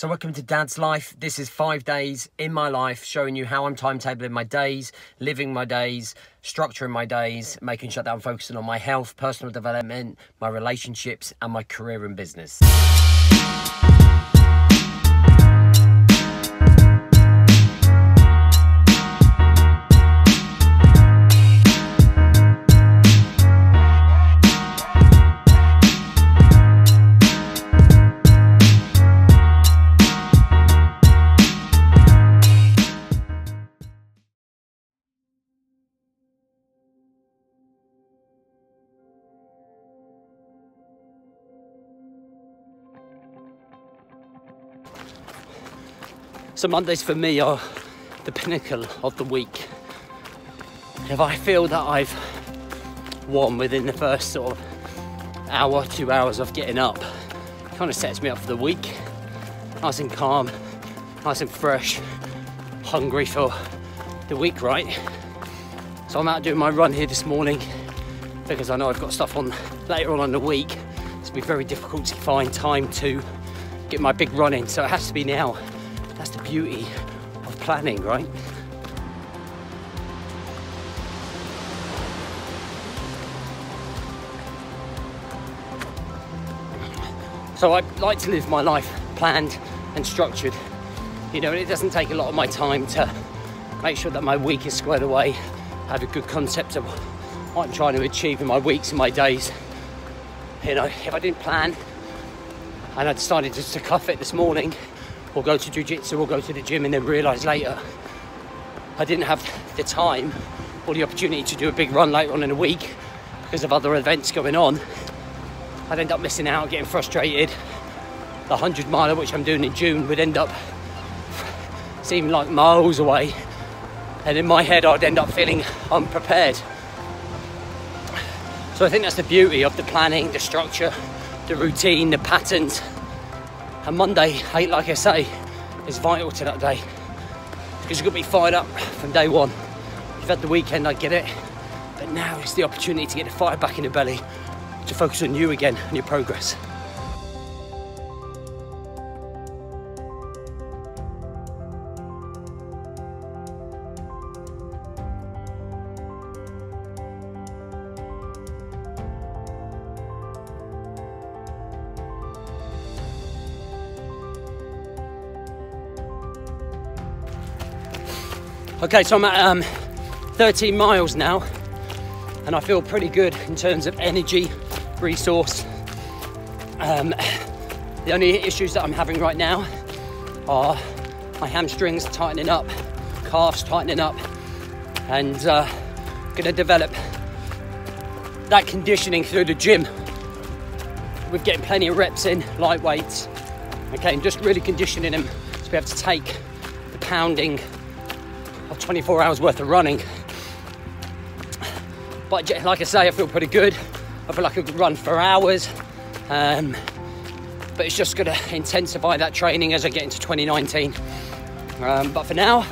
So welcome to Dad's Life. This is 5 days in my life, showing you how I'm timetabling my days, living my days, structuring my days, making sure that I'm focusing on my health, personal development, my relationships, and my career and business. So Mondays for me are the pinnacle of the week. If I feel that I've won within the first sort of hour, 2 hours of getting up, it kind of sets me up for the week. Nice and calm, nice and fresh, hungry for the week, right? So I'm out doing my run here this morning because I know I've got stuff on later on in the week. It's been very difficult to find time to get my big run in, so it has to be now. That's the beauty of planning, right? So I like to live my life planned and structured. You know, it doesn't take a lot of my time to make sure that my week is squared away. I have a good concept of what I'm trying to achieve in my weeks and my days. You know, if I didn't plan and I decided just to cuff it this morning, or go to jiu-jitsu or go to the gym and then realise later I didn't have the time or the opportunity to do a big run later on in the week because of other events going on, I'd end up missing out, getting frustrated. The 100 miler, which I'm doing in June, would end up seeming like miles away, and in my head I'd end up feeling unprepared. So I think that's the beauty of the planning, the structure, the routine, the patterns. And Monday, like I say, is vital to that day because you've got to be fired up from day one. You've had the weekend, I get it, but now it's the opportunity to get the fire back in the belly, to focus on you again and your progress. Okay, so I'm at 13 miles now, and I feel pretty good in terms of energy, resource. The only issues that I'm having right now are my hamstrings tightening up, calves tightening up, and gonna develop that conditioning through the gym with getting plenty of reps in, light weights. Okay, and just really conditioning them to be able to take the pounding of 24 hours worth of running. But like I say, I feel pretty good. I feel like I could run for hours, but it's just going to intensify that training as I get into 2019. But for now,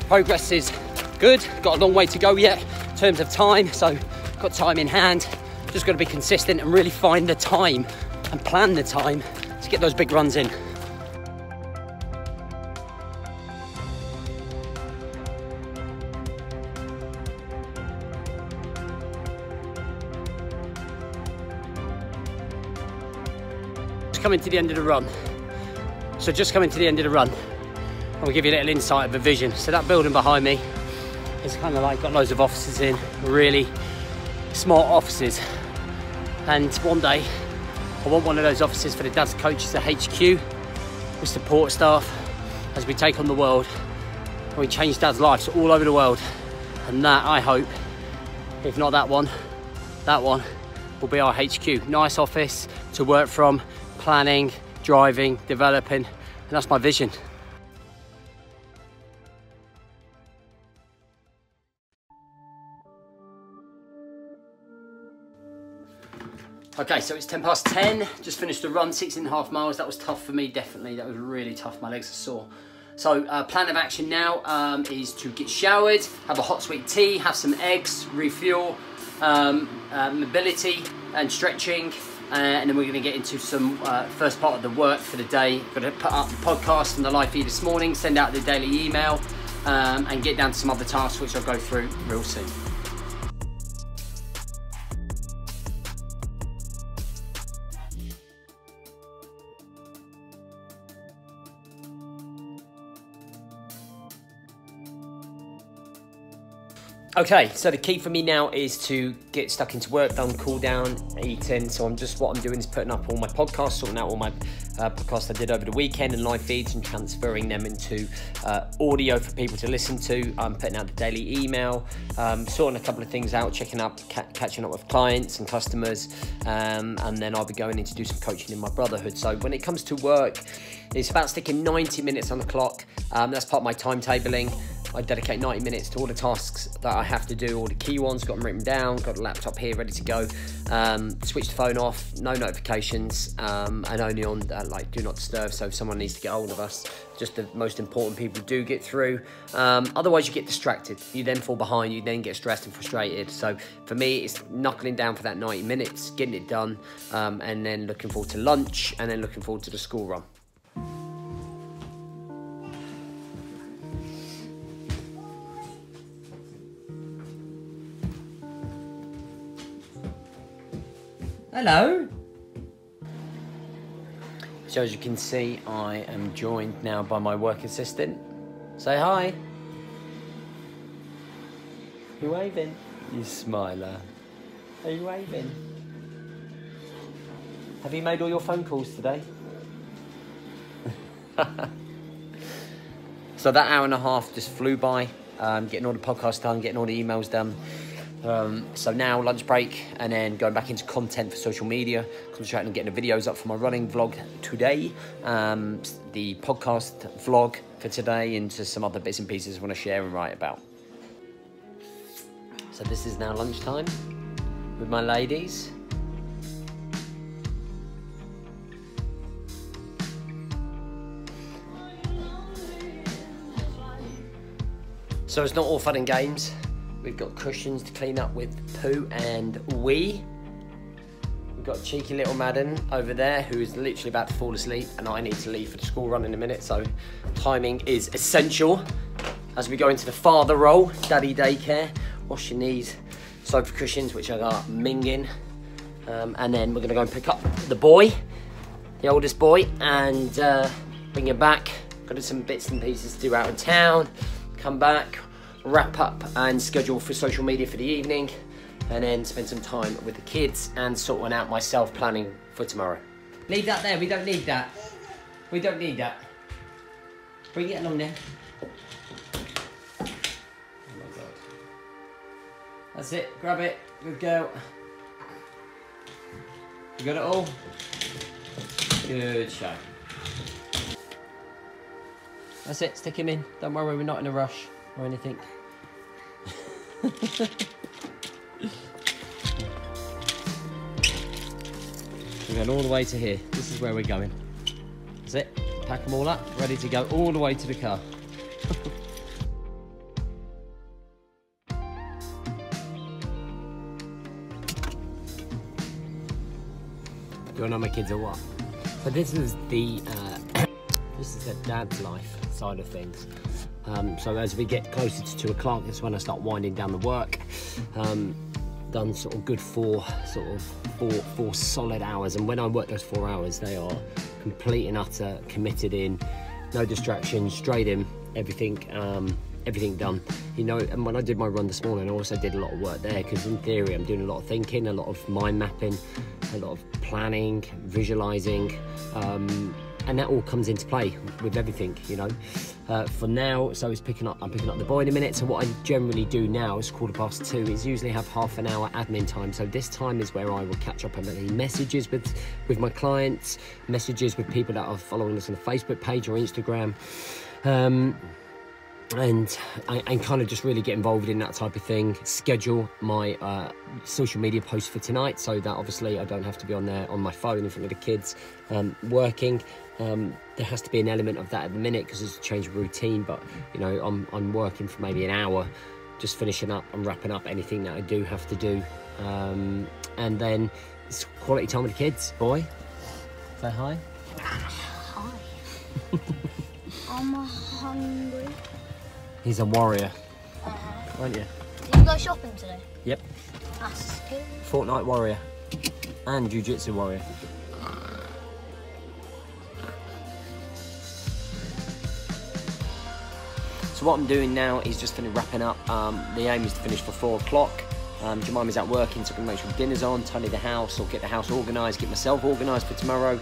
progress is good. Got a long way to go yet in terms of time, so got time in hand. Just got to be consistent and really find the time and plan the time to get those big runs in. Coming to the end of the run. So just coming to the end of the run, I'll give you a little insight of the vision. So that building behind me is kind of like got loads of offices in, really smart offices. And one day I want one of those offices for the Dad's Coaches at HQ with support staff as we take on the world and we change Dad's lives all over the world. And that, I hope, if not that one will be our HQ. Nice office to work from, planning, driving, developing, and that's my vision. Okay, so it's 10:10, just finished the run, 6.5 miles. That was tough for me, definitely. That was really tough, my legs are sore. So plan of action now is to get showered, have a hot sweet tea, have some eggs, refuel, mobility and stretching, and then we're going to get into some first part of the work for the day. Got to put up the podcast from the live feed this morning, send out the daily email, and get down to some other tasks which I'll go through real soon. Okay, so the key for me now is to get stuck into work, done, cool down, eating. So what I'm doing is putting up all my podcasts, sorting out all my podcasts I did over the weekend and live feeds and transferring them into audio for people to listen to. I'm putting out the daily email, sorting a couple of things out, checking up, catching up with clients and customers, and then I'll be going in to do some coaching in my brotherhood. So when it comes to work, it's about sticking 90 minutes on the clock. That's part of my timetabling. I dedicate 90 minutes to all the tasks that I have to do, all the key ones, got them written down, got the laptop here ready to go. Switch the phone off, no notifications, and only on like do not disturb, so if someone needs to get hold of us, just the most important people do get through. Otherwise you get distracted, you then fall behind, you then get stressed and frustrated. So for me, it's knuckling down for that 90 minutes, getting it done, and then looking forward to lunch, and then looking forward to the school run. Hello. So as you can see, I am joined now by my work assistant. Say hi. You waving? You smiler. Are you waving? Have you made all your phone calls today? So that hour and a half just flew by, getting all the podcasts done, getting all the emails done. So now lunch break, and then going back into content for social media, concentrating on getting the videos up for my running vlog today, the podcast vlog for today, and just some other bits and pieces I want to share and write about. So this is now lunchtime with my ladies. So it's not all fun and games. We've got cushions to clean up with Pooh and Wee. We've got cheeky little Madden over there who is literally about to fall asleep, and I need to leave for the school run in a minute, so timing is essential. As we go into the father role, daddy daycare, wash your knees, sofa cushions, which I got minging, and then we're gonna go and pick up the boy, the oldest boy, and bring him back. Got some bits and pieces to do out of town, come back, wrap up and schedule for social media for the evening, and then spend some time with the kids and sorting out myself, planning for tomorrow. Leave that there, we don't need that. We don't need that. Bring it along there. Oh my God. That's it, grab it, good girl. You got it all? Good show. That's it, stick him in. Don't worry, we're not in a rush or anything. We're going all the way to here. This is where we're going. That's it. Pack them all up, ready to go all the way to the car. Do I know my kids or what? So this is the dad's life side of things. So as we get closer to 2 o'clock, that's when I start winding down the work. Done sort of good four solid hours, and when I work those 4 hours, they are complete and utter, committed in, no distractions, straight in, everything done. You know, and when I did my run this morning, I also did a lot of work there, because in theory I'm doing a lot of thinking, a lot of mind mapping, a lot of planning, visualizing, and that all comes into play with everything, you know. For now, so I'm picking up the boy in a minute. So what I generally do now is 2:15, is usually have half an hour admin time. So this time is where I will catch up on any messages with my clients, messages with people that are following us on the Facebook page or Instagram, and kind of just really get involved in that type of thing. Schedule my social media posts for tonight, so that obviously I don't have to be on there on my phone in front of the kids working. There has to be an element of that at the minute because it's a change of routine, but you know, I'm working for maybe an hour, just finishing up and wrapping up anything that I do have to do, and then it's quality time with the kids. Boy, say hi. Hi. I'm hungry. He's a warrior, aren't you? Did you go shopping today? Yep. That's good. Fortnite warrior and jiu-jitsu warrior. So what I'm doing now is just wrapping up. The aim is to finish for 4 o'clock. Jemima's out working, so I can make sure dinner's on, tidy the house, or get the house organised, get myself organised for tomorrow.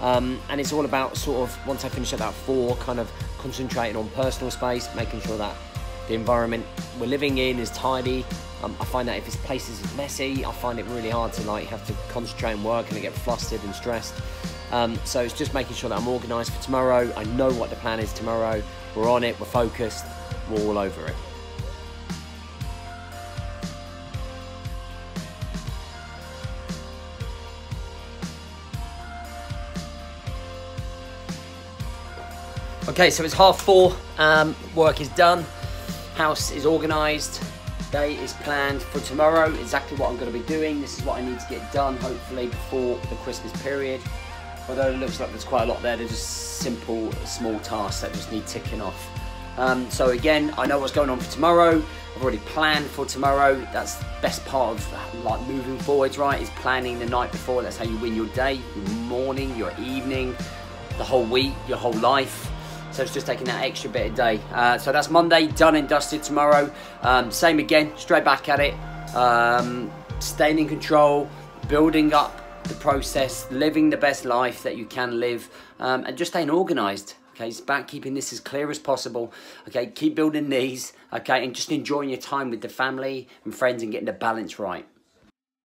And it's all about sort of, once I finish at about 4, kind of concentrating on personal space, making sure that the environment we're living in is tidy. I find that if this place is messy, I find it really hard to have to concentrate and work, and I get flustered and stressed. So it's just making sure that I'm organised for tomorrow. I know what the plan is tomorrow. We're on it, we're focused, we're all over it. Okay, so it's 4:30, work is done, house is organised, day is planned for tomorrow, exactly what I'm going to be doing. This is what I need to get done, hopefully before the Christmas period. Although it looks like there's quite a lot there, they're just simple, small tasks that just need ticking off. So again, I know what's going on for tomorrow. I've already planned for tomorrow. That's the best part of moving forwards, right? Is planning the night before. That's how you win your day, your morning, your evening, the whole week, your whole life. So it's just taking that extra bit of day. So that's Monday, done and dusted tomorrow. Same again, straight back at it. Staying in control, building up the process, living the best life that you can live, and just staying organised. Okay, it's about keeping this as clear as possible. Okay, keep building these. Okay, and just enjoying your time with the family and friends and getting the balance right.